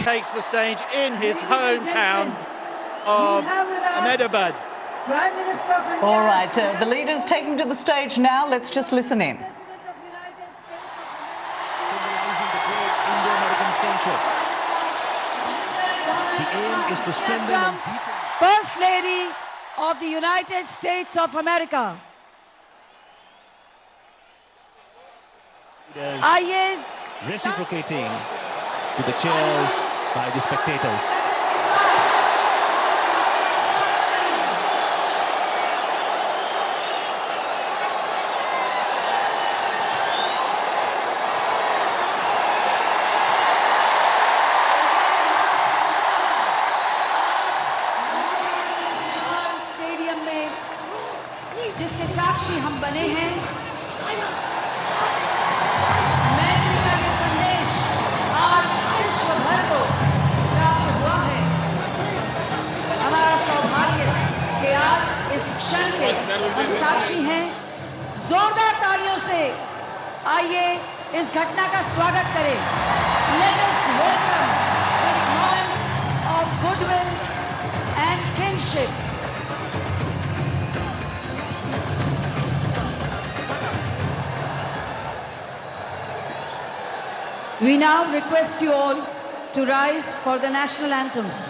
takes the stage in his hometown of Ahmedabad. All right, the leaders taking to the stage now. Let's just listen in. Symbolizing the great Indo-American friendship. The aim is to strengthen and deepen. First Lady of the United States of America. आइए Reciprocating to the cheers by the spectators. Stadium में जिसके साक्षी हम बने हैं, इस क्षण के हम साक्षी हैं। जोरदार तालियों से आइए इस घटना का स्वागत करें। Let us welcome this moment of goodwill and kinship. We now request you all to rise for the national anthems.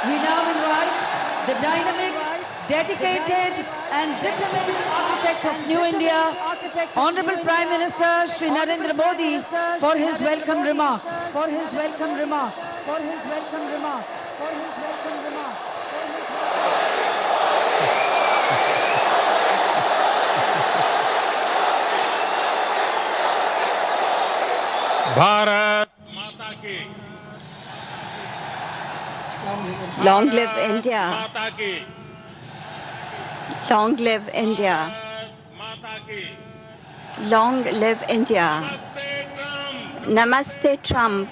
We now invite the dynamic, dedicated and determined architect of New India, Honorable Prime Minister Shri Narendra Modi, for his welcome remarks. Bharat माता की Long live India. माता की Long live India. माता की Long live India. नमस्ते Trump Namaste Trump.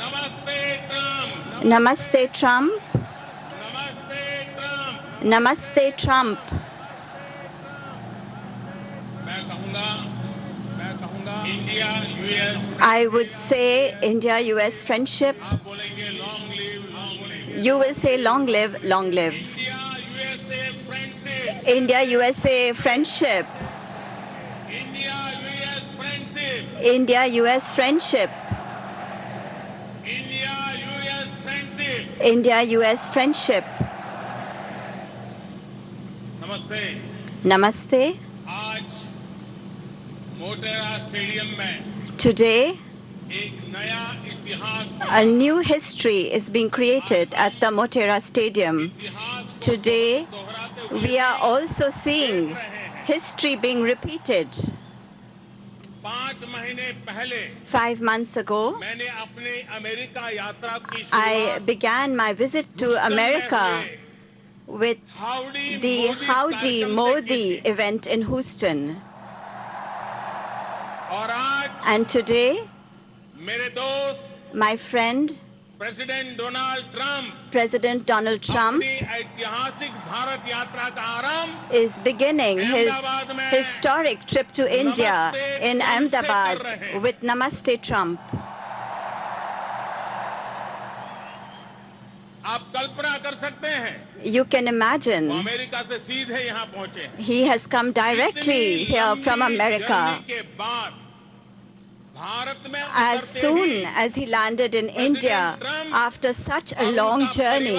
नमस्ते Trump Namaste Trump. नमस्ते Namaste Trump Trump. मैं कहूँगा India US I would say India-US friendship. आप बोलेंगे long live You will say long live, long live. India USA friendship India-USA friendship. India-US friendship. India-US friendship. India-US friendship. India-US friendship. नमस्ते। Namaste. आज Motera stadium में Today, एक नया इतिहास a new history is being created at the Motera Stadium. इतिहास Today, दोहराते हुए we are also seeing history being repeated. 5 महीने पहले 5 months ago, मैंने अपने अमेरिका यात्रा की I शुरुआत began my visit to America with the Howdy Modi event in Houston. और आज And today, मेरे दोस्त my friend, president Donald Trump President Donald Trump, अपनी ऐतिहासिक भारत यात्रा का आरंभ is beginning his historic trip to India in Ahmedabad with Namaste Trump. आप कल्पना कर सकते हैं You can वो imagine अमेरिका से सीधे यहाँ पहुंचे हैं। he has come directly इतनी here from लंबी America. जर्नी के बाद भारत में As उतरते soon he as he landed in India after such a long journey,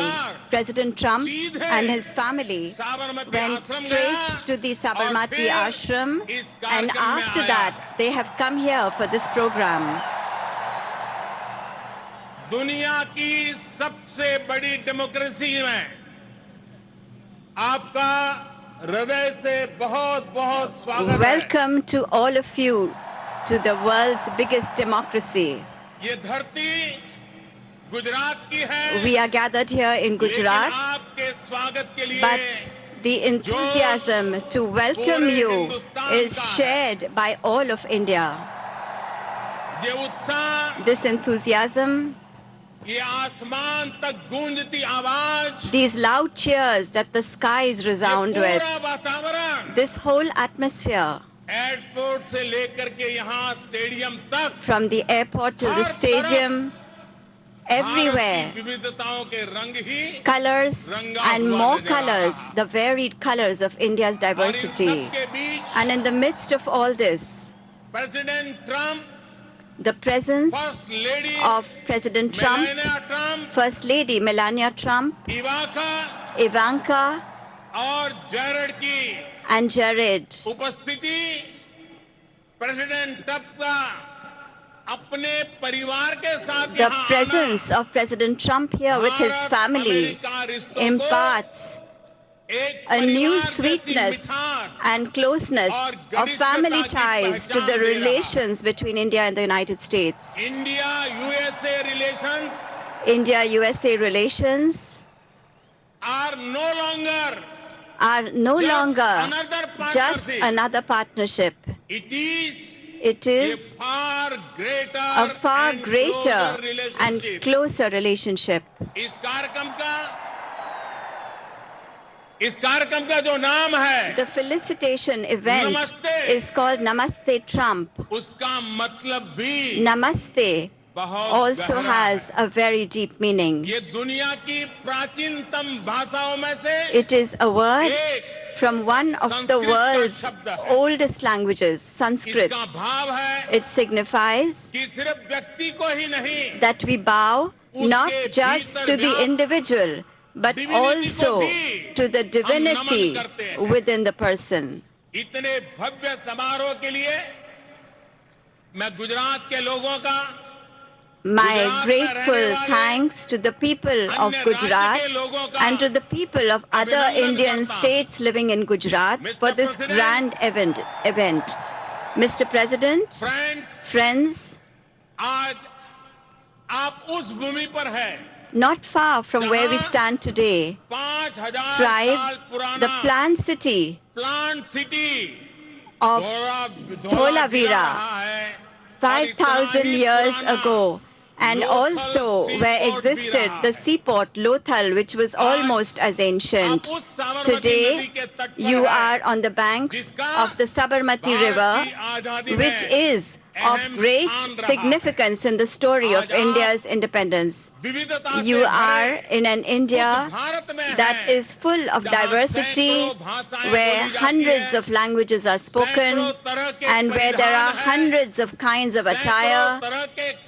President Trump and his family Sabarmati went आश्रम straight गया to the और Sabarmati फिर ashram, इस and कार्यक्रम में after आया। that they have come here for this program. दुनिया की सबसे बड़ी डेमोक्रेसी में आपका हृदय से बहुत बहुत स्वागत है। Welcome to all of you to the world's biggest democracy. ये धरती गुजरात की है। We are gathered here in लेकिन Gujarat, आपके स्वागत के लिए but the enthusiasm to welcome you is shared by all of India. ये उत्साह, This enthusiasm, ये आसमान तक गूंजती आवाज, these loud cheers that the skies ये resound with, पूरा वातावरण this whole atmosphere, एयरपोर्ट से लेकर के यहाँ स्टेडियम तक from the airport to the stadium, everywhere, Bharat की विविधताओं के रंग ही colors and more colors, the varied colors of India's और इन diversity. सबके बीच And in the midst of all this, president Trump, the presence first lady of President Trump, Melania Trump, First Lady Melania Trump, इवाका Ivanka, और Jared की and Jared. उपस्थिति president Trump का अपने परिवार के साथ The यहाँ presence of President Trump here with his Bharat family America रिश्तों को imparts एक a new परिवार जैसी sweetness मिठास and closeness of family ties to the relations between India and the United States. India USA relations India-USA relations are no longer are no longer another just partnership. another partnership. it is It a is far greater a far and greater closer and relationship. closer relationship. इस कार्यक्रम का जो नाम है The felicitation event Namaste. is called Namaste Trump. उसका मतलब भी Namaste बहुत also गहरा has है। a very deep meaning. ये दुनिया की प्राचीनतम भाषाओं में से It is a word एक from one of the Sanskrit का world's शब्द है। oldest languages, Sanskrit. इसका भाव है It signifies कि सिर्फ व्यक्ति को ही नहीं that we bow not उसके just भीतर to the व्याप्त individual, but divinity को also भी to the हम divinity नमन करते हैं। within the person. इतने भव्य समारोह के लिए मैं गुजरात के लोगों का My grateful thanks to the people of Gujarat and to the people of other Indian states living in Gujarat for this grand event. Mr. President, friends, friends, आज आप उस भूमि पर हैं not far from where we stand today, 5000 साल thrived पुराना the planned city plant city of Dholavira Dholavira रहा है 5,000 years ago, and also where existed the seaport Lothal, which was almost as ancient. Today, you are on the banks of the Sabarmati River, which is of great significance in the story of India's independence. You are in an India that is full of diversity, where hundreds of languages are spoken, and where there are hundreds of kinds of attire,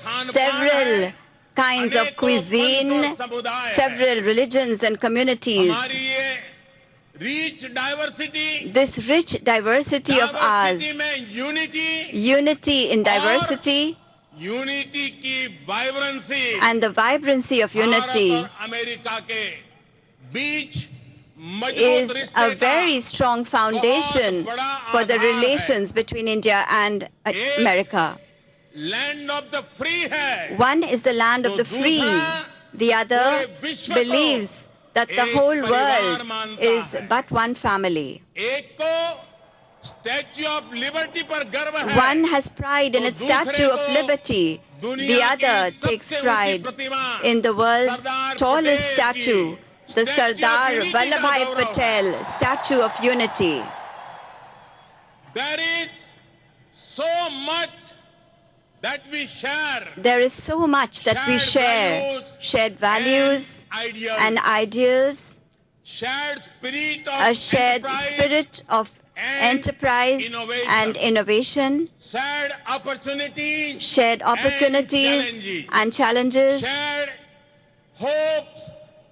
several kinds of cuisine, several religions and communities. This rich diversity of ours, unity in diversity, and the vibrancy of unity is a very strong foundation for the relations between India and America. One is the land of the free, the other believes that the whole world is but one family. One has pride in its Statue of Liberty, the other takes pride in the world's tallest statue, the Sardar Vallabhbhai Patel Statue of Unity. There is so much that we share. There is so much that we share. Shared values and ideals, a shared spirit of enterprise and innovation, shared opportunities and challenges,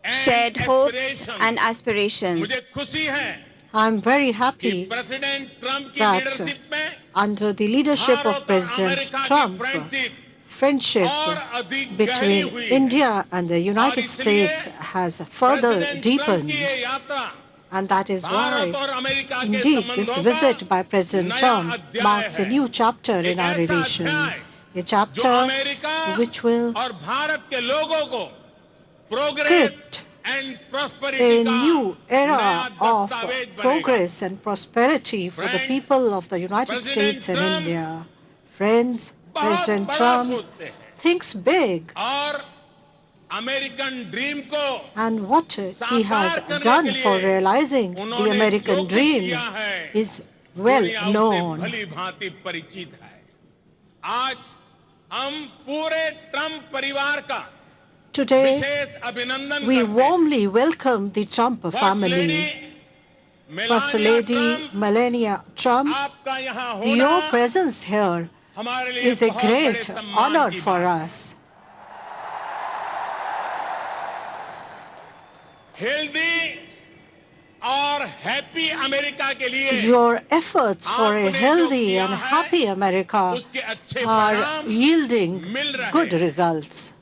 shared hopes and aspirations. I'm very happy that under the leadership of President Trump, friendship between India and the United States has further deepened. And that is why, indeed, this visit by President Trump marks a new chapter in our relations, a chapter which will script a new era of progress and prosperity for the people of the United States and India. Friends, President Trump thinks big, and what he has done for realizing the American dream is well known. Today, we warmly welcome the Trump family. First Lady Melania Trump, your presence here is a great honor for us. Your efforts for a healthy and happy America are yielding good results.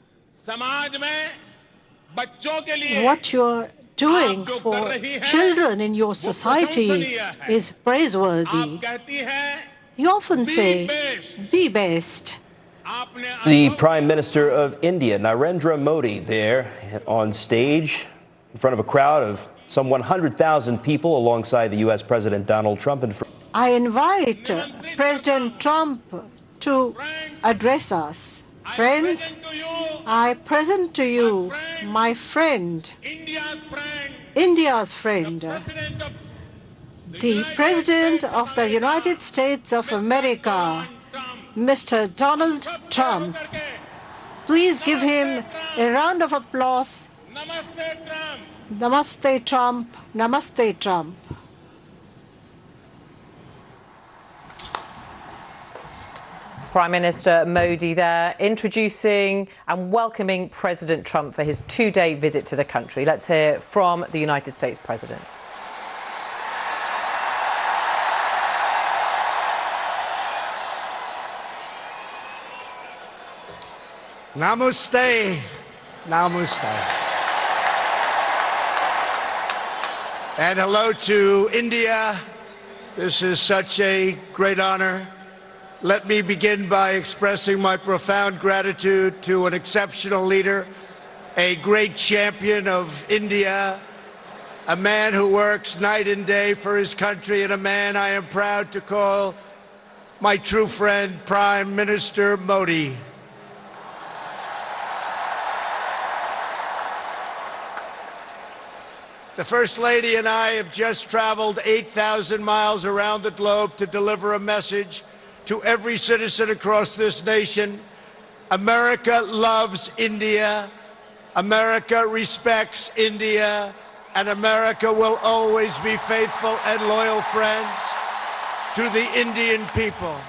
What you're doing for children in your society is praiseworthy. You often say, be best. The Prime Minister of India, Narendra Modi, there on stage in front of a crowd of some 100,000 people alongside the U.S. President Donald Trump. I invite President Trump to address us. Friends, I present to you my friend, India's friend, the President of the United States of America, Mr. Donald Trump. Please give him a round of applause. Namaste, Trump. Namaste, Trump. Prime Minister Modi there, introducing and welcoming President Trump for his two-day visit to the country. Let's hear from the United States President. Namaste. Namaste. And hello to India. This is such a great honor. Let me begin by expressing my profound gratitude to an exceptional leader, a great champion of India, a man who works night and day for his country, and a man I am proud to call my true friend, Prime Minister Modi. The First Lady and I have just traveled 8,000 miles around the globe to deliver a message to every citizen across this nation. America loves India. America respects India. And America will always be faithful and loyal friends to the Indian people.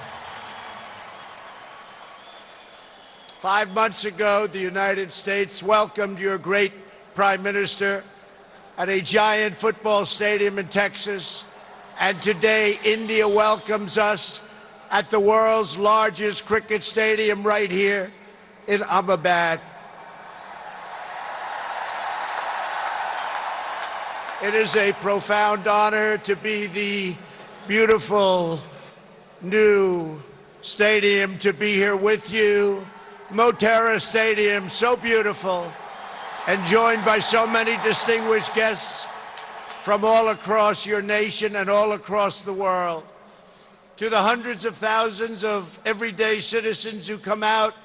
5 months ago, the United States welcomed your great Prime Minister at a giant football stadium in Texas. And today, India welcomes us at the world's largest cricket stadium right here in Ahmedabad. It is a profound honor to be the beautiful new stadium, to be here with you. Motera Stadium, so beautiful, and joined by so many distinguished guests from all across your nation and all across the world. To the hundreds of thousands of everyday citizens who come out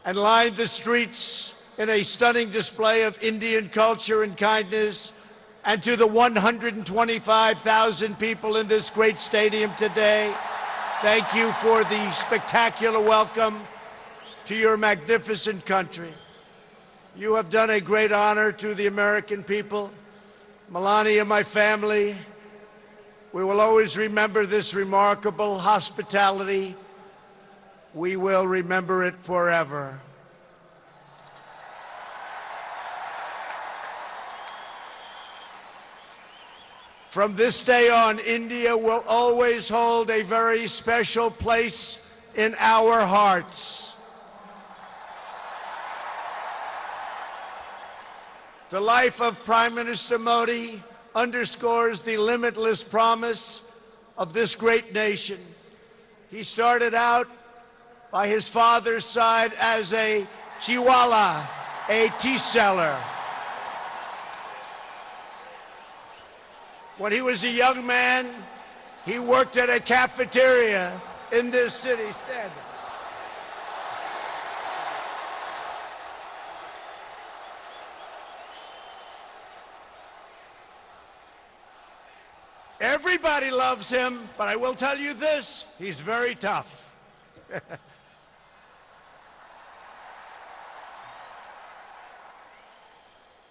and line the streets in a stunning display of Indian culture and kindness, and to the 125,000 people in this great stadium today, thank you for the spectacular welcome to your magnificent country. You have done a great honor to the American people. Melania, my family, we will always remember this remarkable hospitality. We will remember it forever. From this day on, India will always hold a very special place in our hearts. The life of Prime Minister Modi underscores the limitless promise of this great nation. He started out by his father's side as a chiwala, a tea seller. When he was a young man, he worked at a cafeteria in this city. Stand up. Everybody loves him, but I will tell you this, he's very tough.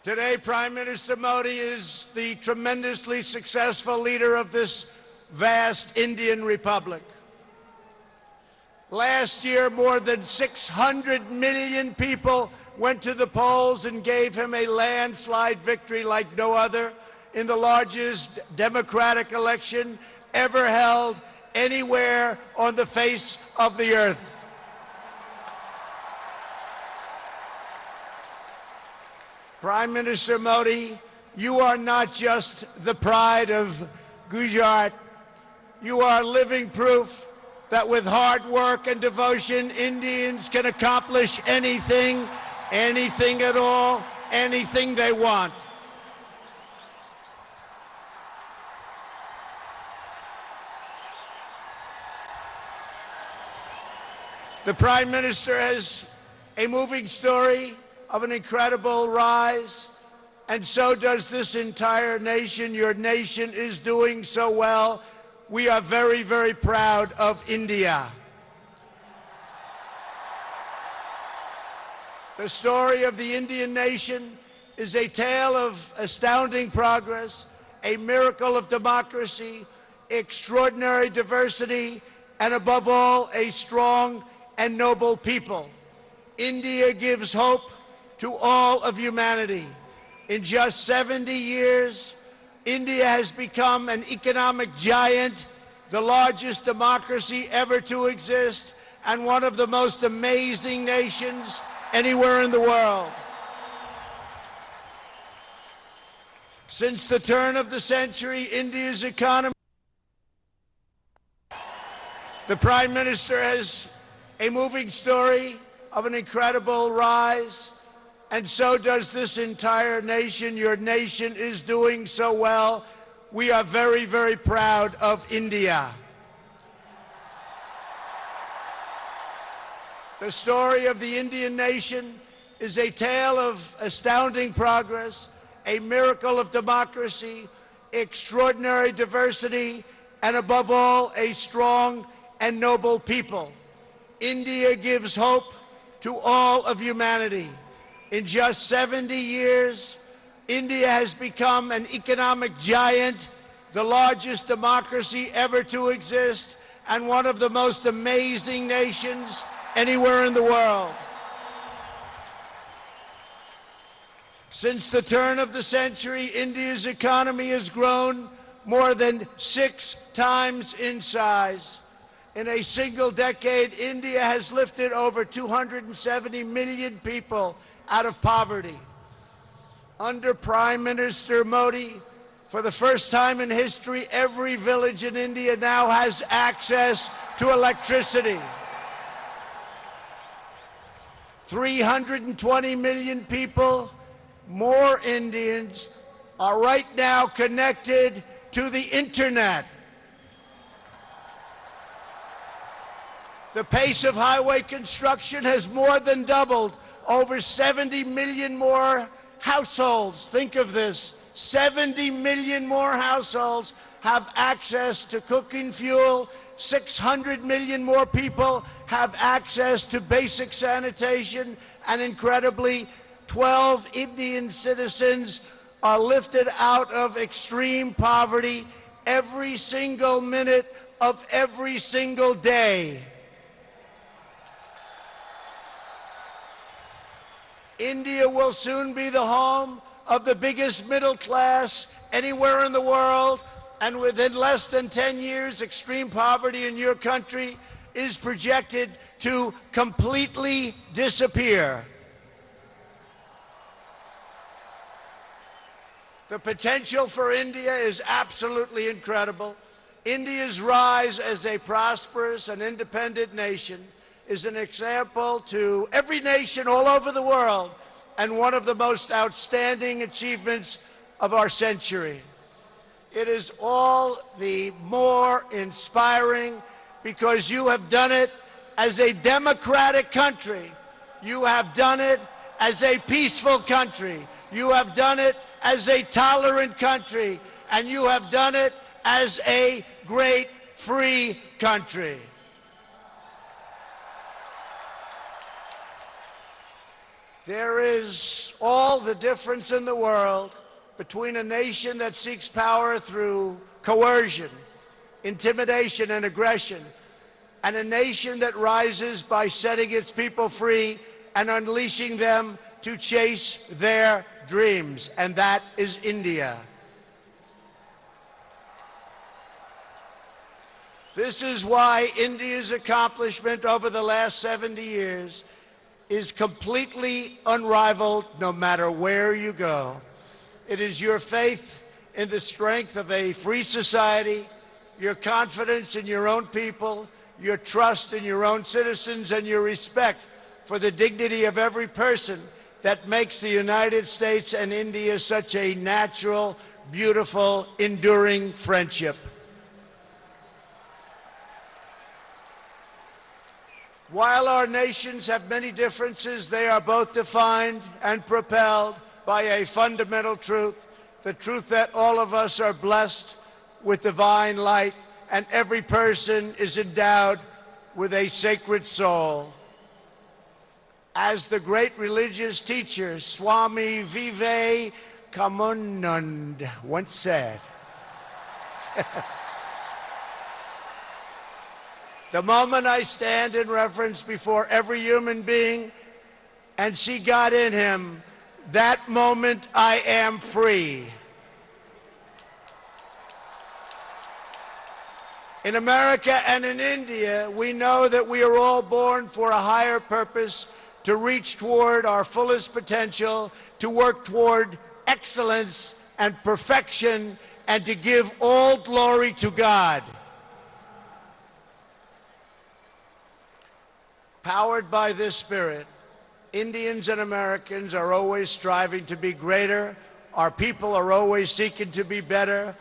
Today, Prime Minister Modi is the tremendously successful leader of this vast Indian Republic. Last year, more than 600 million people went to the polls and gave him a landslide victory like no other in the largest democratic election ever held anywhere on the face of the earth. Prime Minister Modi, you are not just the pride of Gujarat. You are living proof that with hard work and devotion, Indians can accomplish anything, anything at all, anything they want. The Prime Minister has a moving story of an incredible rise, and so does this entire nation. Your nation is doing so well. We are very, very proud of India. The story of the Indian nation is a tale of astounding progress, a miracle of democracy, extraordinary diversity, and above all, a strong and noble people. India gives hope to all of humanity. In just 70 years, India has become an economic giant, the largest democracy ever to exist, and one of the most amazing nations anywhere in the world. Since the turn of the century, India's economy. The Prime Minister has a moving story of an incredible rise, and so does this entire nation. Your nation is doing so well. We are very, very proud of India. The story of the Indian nation is a tale of astounding progress, a miracle of democracy, extraordinary diversity, and above all, a strong and noble people. India gives hope to all of humanity. In just 70 years, India has become an economic giant, the largest democracy ever to exist, and one of the most amazing nations anywhere in the world. Since the turn of the century, India's economy has grown more than 6 times in size. In a single decade, India has lifted over 270 million people out of poverty. Under Prime Minister Modi, for the first time in history, every village in India now has access to electricity. 320 million people, more Indians, are right now connected to the internet. The pace of highway construction has more than doubled. Over 70 million more households, think of this, 70 million more households have access to cooking fuel. 600 million more people have access to basic sanitation. And incredibly, 12 Indian citizens are lifted out of extreme poverty every single minute of every single day. India will soon be the home of the biggest middle class anywhere in the world, and within less than 10 years, extreme poverty in your country is projected to completely disappear. The potential for India is absolutely incredible. India's rise as a prosperous and independent nation is an example to every nation all over the world and one of the most outstanding achievements of our century. It is all the more inspiring because you have done it as a democratic country. You have done it as a peaceful country. You have done it as a tolerant country. And you have done it as a great free country. There is all the difference in the world between a nation that seeks power through coercion, intimidation, and aggression, and a nation that rises by setting its people free and unleashing them to chase their dreams, and that is India. This is why India's accomplishment over the last 70 years is completely unrivaled no matter where you go. It is your faith in the strength of a free society, your confidence in your own people, your trust in your own citizens, and your respect for the dignity of every person that makes the United States and India such a natural, beautiful, enduring friendship. While our nations have many differences, they are both defined and propelled by a fundamental truth, the truth that all of us are blessed with divine light and every person is endowed with a sacred soul. As the great religious teacher Swami Vivekananda once said, the moment I stand in reverence before every human being and see God in him, that moment I am free. In America and in India, we know that we are all born for a higher purpose, to reach toward our fullest potential, to work toward excellence and perfection, and to give all glory to God. Powered by this spirit, Indians and Americans are always striving to be greater. Our people are always seeking to be better.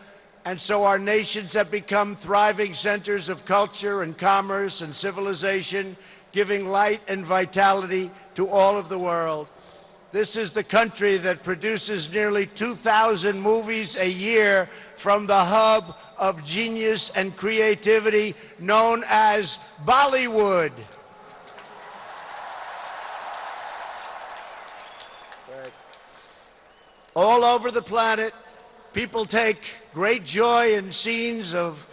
And so our nations have become thriving centers of culture and commerce and civilization, giving light and vitality to all of the world. This is the country that produces nearly 2,000 movies a year from the hub of genius and creativity known as Bollywood. All over the planet, people take great joy in scenes of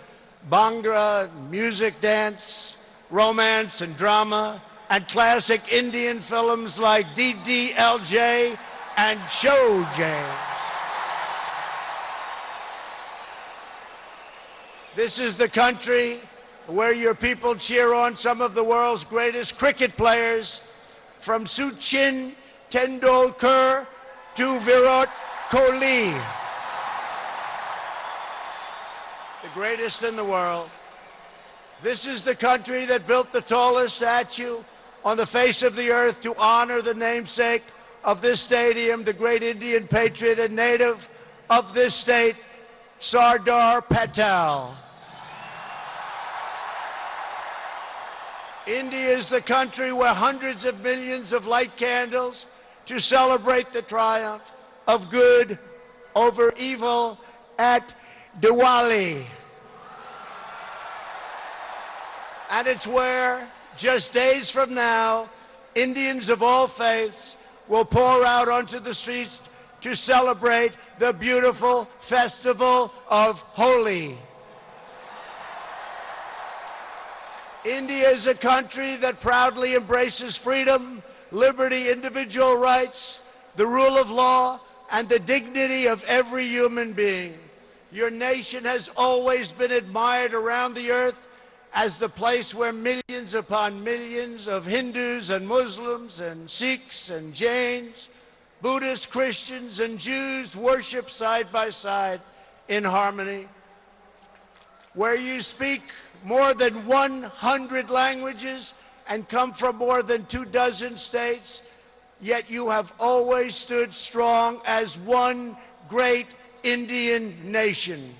Bhangra, music, dance, romance, and drama, and classic Indian films like DDLJ and Showjay. This is the country where your people cheer on some of the world's greatest cricket players, from Sachin Tendulkar to Virat Kohli, the greatest in the world. This is the country that built the tallest statue on the face of the earth to honor the namesake of this stadium, the great Indian patriot and native of this state, Sardar Patel. India is the country where hundreds of millions of light candles to celebrate the triumph of good over evil at Diwali. And it's where, just days from now, Indians of all faiths will pour out onto the streets to celebrate the beautiful festival of Holi. India is a country that proudly embraces freedom, liberty, individual rights, the rule of law, and the dignity of every human being. Your nation has always been admired around the earth as the place where millions upon millions of Hindus and Muslims and Sikhs and Jains, Buddhists, Christians, and Jews worship side by side in harmony, where you speak more than 100 languages and come from more than 24 states, yet you have always stood strong as one great Indian nation.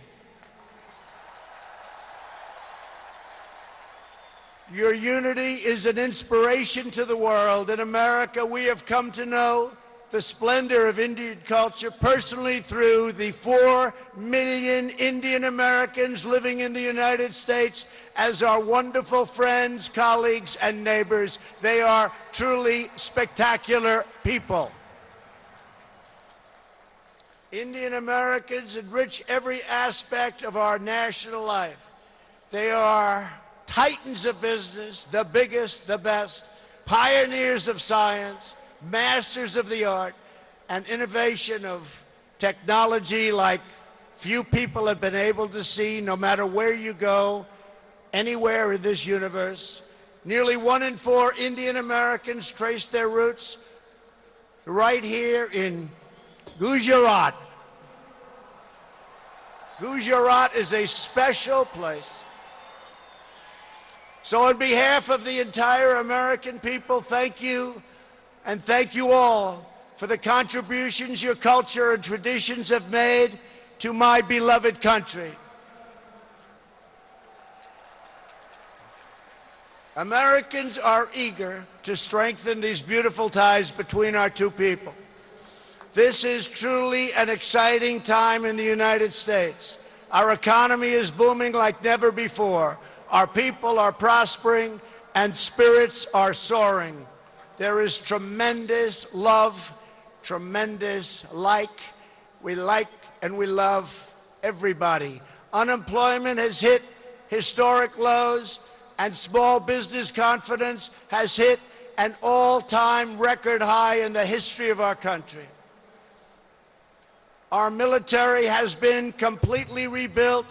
Your unity is an inspiration to the world. In America, we have come to know the splendor of Indian culture personally through the 4 million Indian Americans living in the United States as our wonderful friends, colleagues, and neighbors. They are truly spectacular people. Indian Americans enrich every aspect of our national life. They are titans of business, the biggest, the best, pioneers of science, masters of the art, and innovation of technology like few people have been able to see, no matter where you go, anywhere in this universe. Nearly 1 in 4 Indian Americans trace their roots right here in Gujarat. Gujarat is a special place. So on behalf of the entire American people, thank you, and thank you all for the contributions your culture and traditions have made to my beloved country. Americans are eager to strengthen these beautiful ties between our two people. This is truly an exciting time in the United States. Our economy is booming like never before. Our people are prospering and spirits are soaring. There is tremendous love, tremendous We like and we love everybody. Unemployment has hit historic lows, and small business confidence has hit an all-time record high in the history of our country. Our military has been completely rebuilt.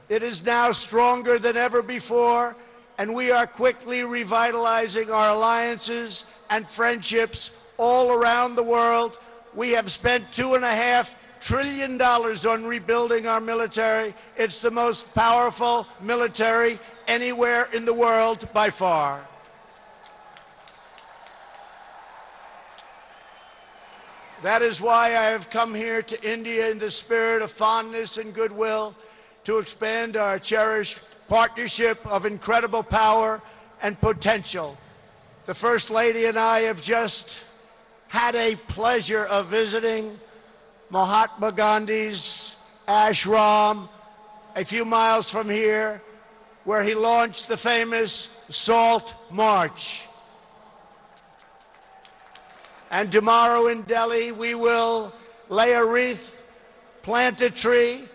It is now stronger than ever before, and we are quickly revitalizing our alliances and friendships all around the world. We have spent $2.5 trillion on rebuilding our military. It's the most powerful military anywhere in the world by far. That is why I have come here to India in the spirit of fondness and goodwill to expand our cherished partnership of incredible power and potential. The First Lady and I have just had a pleasure of visiting Mahatma Gandhi's ashram a few miles from here, where he launched the famous Salt March. And tomorrow in Delhi, we will lay a wreath, plant a tree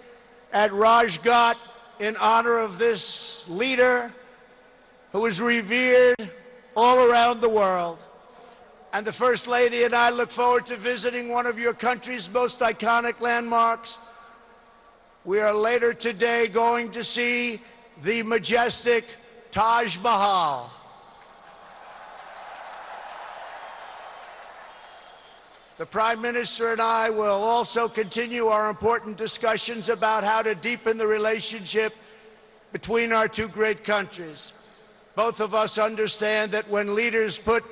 at Rajghat in honor of this leader who is revered all around the world. And the First Lady and I look forward to visiting one of your country's most iconic landmarks. We are later today going to see the majestic Taj Mahal. The Prime Minister and I will also continue our important discussions about how to deepen the relationship between our two great countries. Both of us understand that when leaders put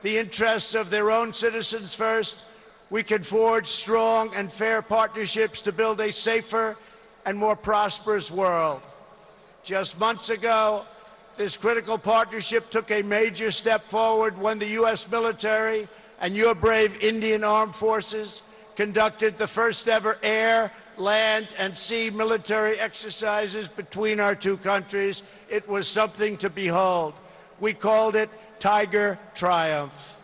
the interests of their own citizens first, we can forge strong and fair partnerships to build a safer and more prosperous world. Just months ago, this critical partnership took a major step forward when the U.S. military and your brave Indian Armed Forces conducted the first ever air, land, and sea military exercises between our two countries. It was something to behold. We called it Tiger Triumph.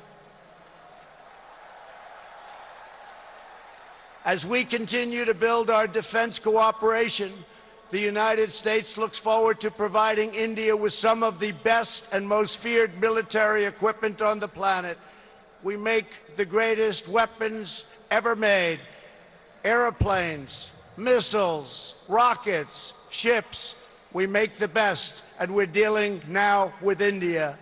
As we continue to build our defense cooperation, the United States looks forward to providing India with some of the best and most feared military equipment on the planet. We make the greatest weapons ever made: airplanes, missiles, rockets, ships. We make the best, and we're dealing now with India.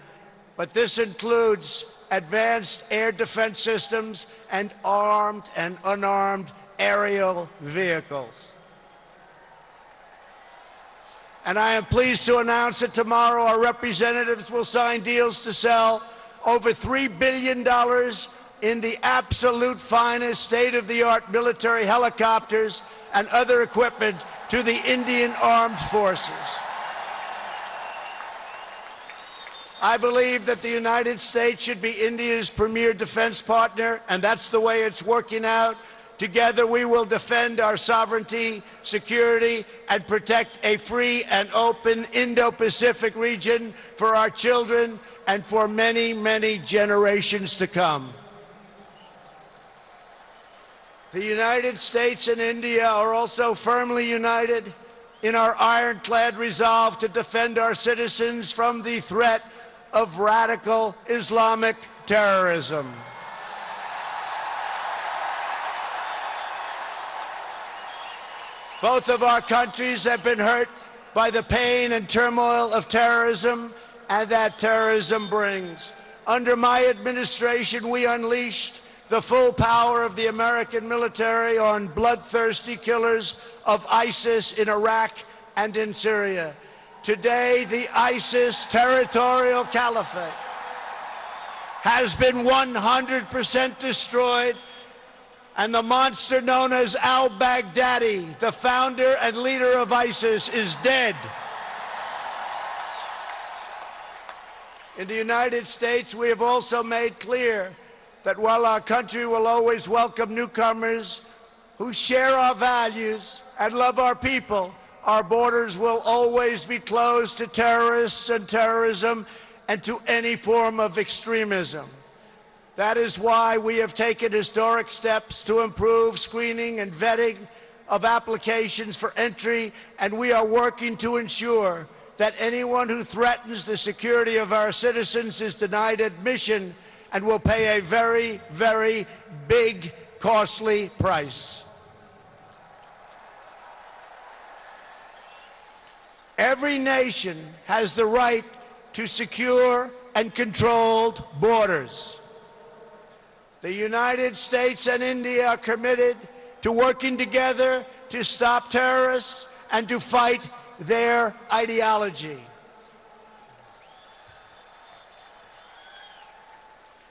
But this includes advanced air defense systems and armed and unarmed aerial vehicles. And I am pleased to announce that tomorrow our representatives will sign deals to sell over $3 billion in the absolute finest state-of-the-art military helicopters and other equipment to the Indian Armed Forces. I believe that the United States should be India's premier defense partner, and that's the way it's working out. Together, we will defend our sovereignty, security, and protect a free and open Indo-Pacific region for our children and for many, many generations to come. The United States and India are also firmly united in our ironclad resolve to defend our citizens from the threat of radical Islamic terrorism. Both of our countries have been hurt by the pain and turmoil of terrorism and that terrorism brings. Under my administration, we unleashed the full power of the American military on bloodthirsty killers of ISIS in Iraq and in Syria. Today, the ISIS territorial caliphate has been 100% destroyed, and the monster known as al-Baghdadi, the founder and leader of ISIS, is dead. In the United States, we have also made clear that while our country will always welcome newcomers who share our values and love our people, our borders will always be closed to terrorists and terrorism and to any form of extremism. That is why we have taken historic steps to improve screening and vetting of applications for entry, and we are working to ensure that anyone who threatens the security of our citizens is denied admission and will pay a very, very big, costly price. Every nation has the right to secure and controlled borders. The United States and India are committed to working together to stop terrorists and to fight their ideology.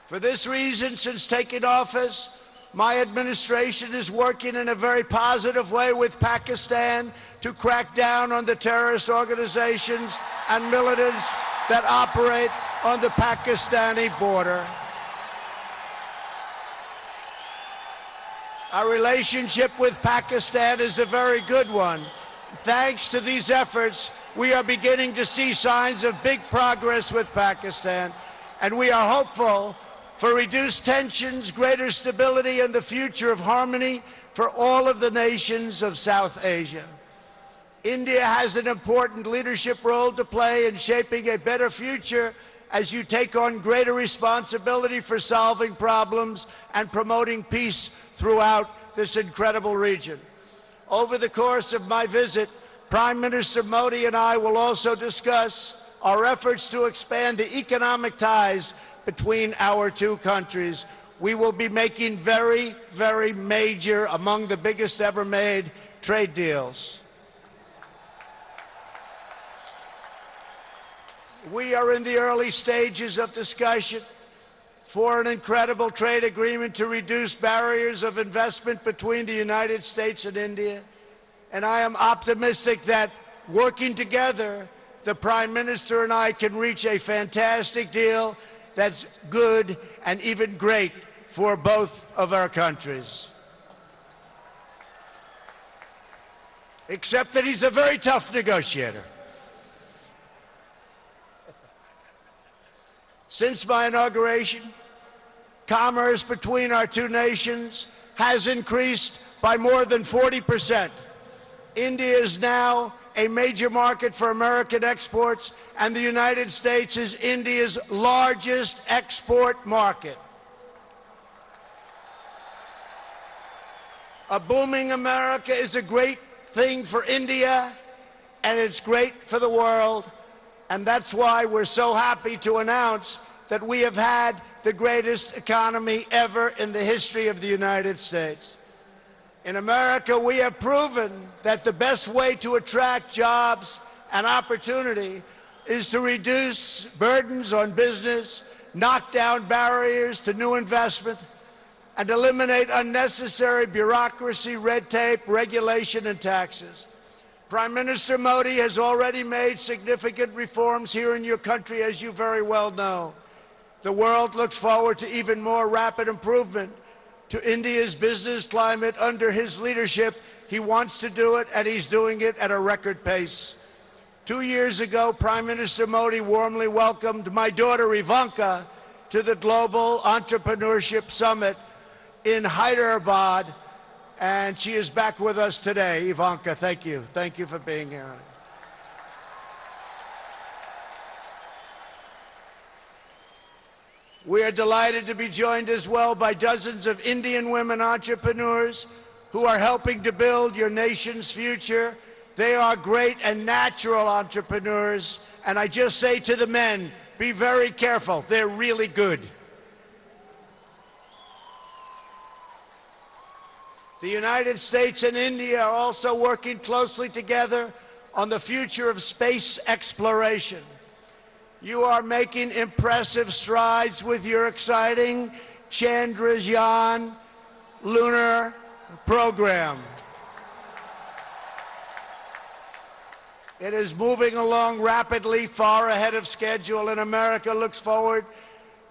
For this reason, since taking office, my administration is working in a very positive way with Pakistan to crack down on the terrorist organizations and militants that operate on the Pakistani border. Our relationship with Pakistan is a very good one. Thanks to these efforts, we are beginning to see signs of big progress with Pakistan, and we are hopeful for reduced tensions, greater stability, and the future of harmony for all of the nations of South Asia. India has an important leadership role to play in shaping a better future as you take on greater responsibility for solving problems and promoting peace throughout this incredible region. Over the course of my visit, Prime Minister Modi and I will also discuss our efforts to expand the economic ties between our two countries. We will be making very, very major, among the biggest ever made, trade deals. We are in the early stages of discussion for an incredible trade agreement to reduce barriers of investment between the United States and India. And I am optimistic that working together, the Prime Minister and I can reach a fantastic deal that's good and even great for both of our countries. Except that he's a very tough negotiator. Since my inauguration, commerce between our two nations has increased by more than 40%. India is now a major market for American exports, and the United States is India's largest export market. A booming America is a great thing for India, and it's great for the world, and that's why we're so happy to announce that we have had the greatest economy ever in the history of the United States. In America, we have proven that the best way to attract jobs and opportunity is to reduce burdens on business, knock down barriers to new investment, and eliminate unnecessary bureaucracy, red tape, regulation, and taxes. Prime Minister Modi has already made significant reforms here in your country, as you very well know. The world looks forward to even more rapid improvement to India's business climate under his leadership. He wants to do it, and he's doing it at a record pace. 2 years ago, Prime Minister Modi warmly welcomed my daughter Ivanka to the Global Entrepreneurship Summit in Hyderabad, and she is back with us today. Ivanka, thank you. Thank you for being here. We are delighted to be joined as well by dozens of Indian women entrepreneurs who are helping to build your nation's future. They are great and natural entrepreneurs, and I just say to the men, be very careful. They're really good. The United States and India are also working closely together on the future of space exploration. You are making impressive strides with your exciting Chandrayaan lunar program. It is moving along rapidly, far ahead of schedule, and America looks forward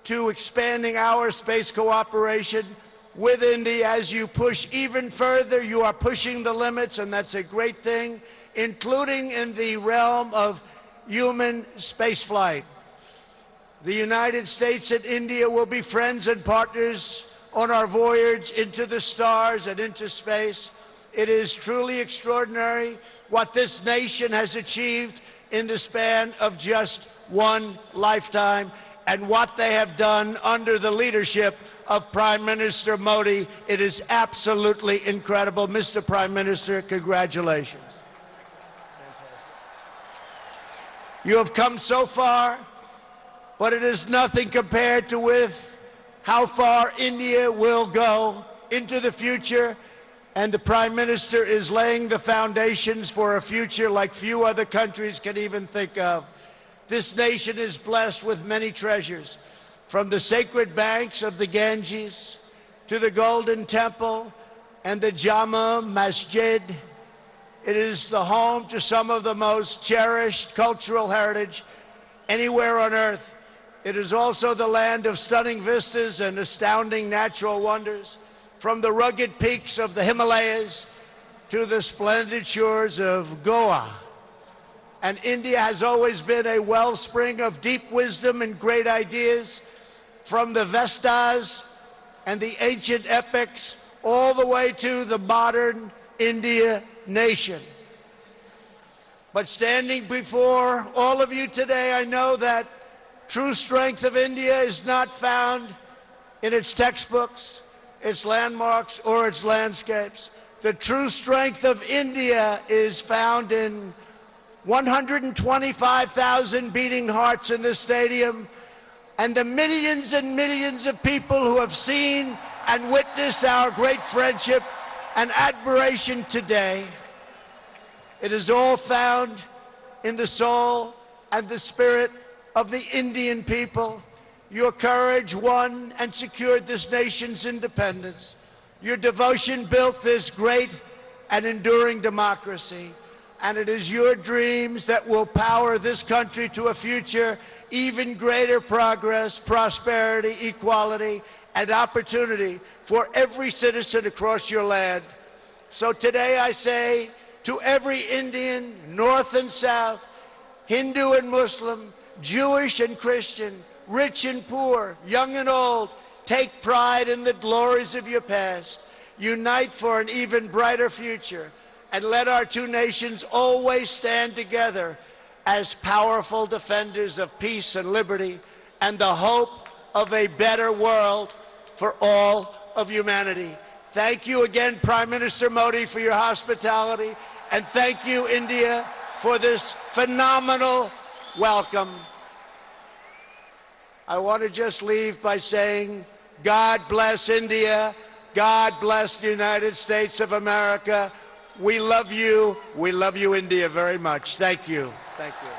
to expanding our space cooperation with India. As you push even further, you are pushing the limits, and that's a great thing, including in the realm of human spaceflight. The United States and India will be friends and partners on our voyage into the stars and into space. It is truly extraordinary what this nation has achieved in the span of just one lifetime, and what they have done under the leadership of Prime Minister Modi. It is absolutely incredible. Mr. Prime Minister, congratulations. You have come so far, but it is nothing compared to with how far India will go into the future, and the Prime Minister is laying the foundations for a future like few other countries can even think of. This nation is blessed with many treasures, from the sacred banks of the Ganges to the Golden Temple and the Jama Masjid. It is the home to some of the most cherished cultural heritage anywhere on earth. It is also the land of stunning vistas and astounding natural wonders. from the rugged peaks of the Himalayas to the splendid shores of Goa. And India has always been a wellspring of deep wisdom and great ideas, from the Vestas and the ancient epics all the way to the modern India nation. But standing before all of you today, I know that true strength of India is not found in its textbooks, its landmarks, or its landscapes. The true strength of India is found in 125,000 beating hearts in this stadium, and the millions and millions of people who have seen and witnessed our great friendship and admiration today. It is all found in the soul and the spirit of the Indian people. Your courage won and secured this nation's independence. Your devotion built this great and enduring democracy. And it is your dreams that will power this country to a future, even greater progress, prosperity, equality, and opportunity for every citizen across your land. So today I say to every Indian, North and South, Hindu and Muslim, Jewish and Christian, rich and poor, young and old, take pride in the glories of your past. Unite for an even brighter future. And let our two nations always stand together as powerful defenders of peace and liberty and the hope of a better world for all of humanity. Thank you again, Prime Minister Modi, for your hospitality, and thank you, India, for this phenomenal welcome. I want to just leave by saying, God bless India, God bless the United States of America. We love you, India, very much. Thank you. Thank you.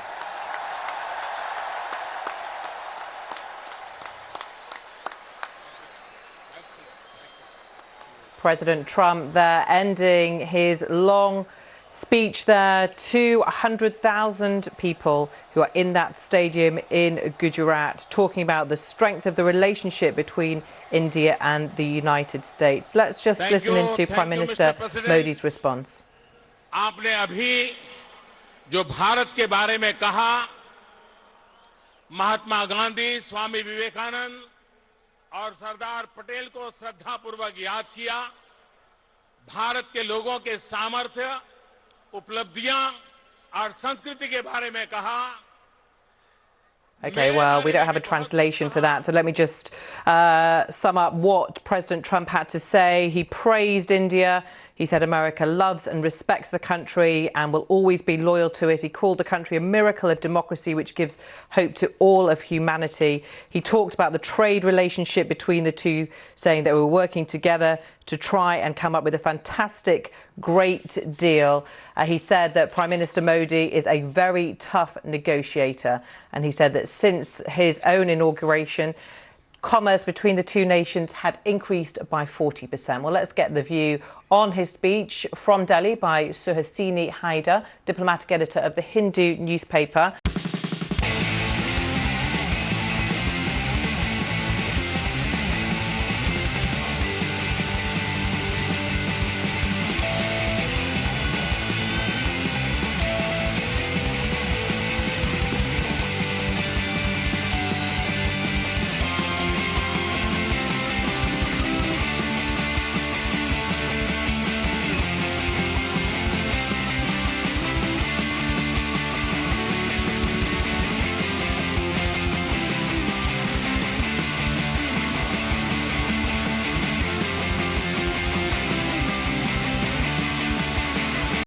President Trump there ending his long speech there to 100,000 people who are in that stadium in Gujarat, talking about the strength of the relationship between India and the United States. Let's just listen into Prime Minister Modi's response. आपने अभी जो भारत के बारे में कहा, महात्मा गांधी, स्वामी विवेकानंद और सरदार पटेल को श्रद्धापूर्वक याद किया। भारत के लोगों के सामर्थ्य, उपलब्धियां और संस्कृति के बारे में कहा। Okay, well, we don't have a translation for that, so let me just sum up what President Trump had to say. He praised India. He said America loves and respects the country and will always be loyal to it. He called the country a miracle of democracy, which gives hope to all of humanity. He talked about the trade relationship between the two, saying that we're working together to try and come up with a fantastic, great deal. He said that Prime Minister Modi is a very tough negotiator. And he said that since his own inauguration, commerce between the two nations had increased by 40%. Well, let's get the view on his speech from Delhi by Suhasini Haidar, diplomatic editor of the Hindu newspaper.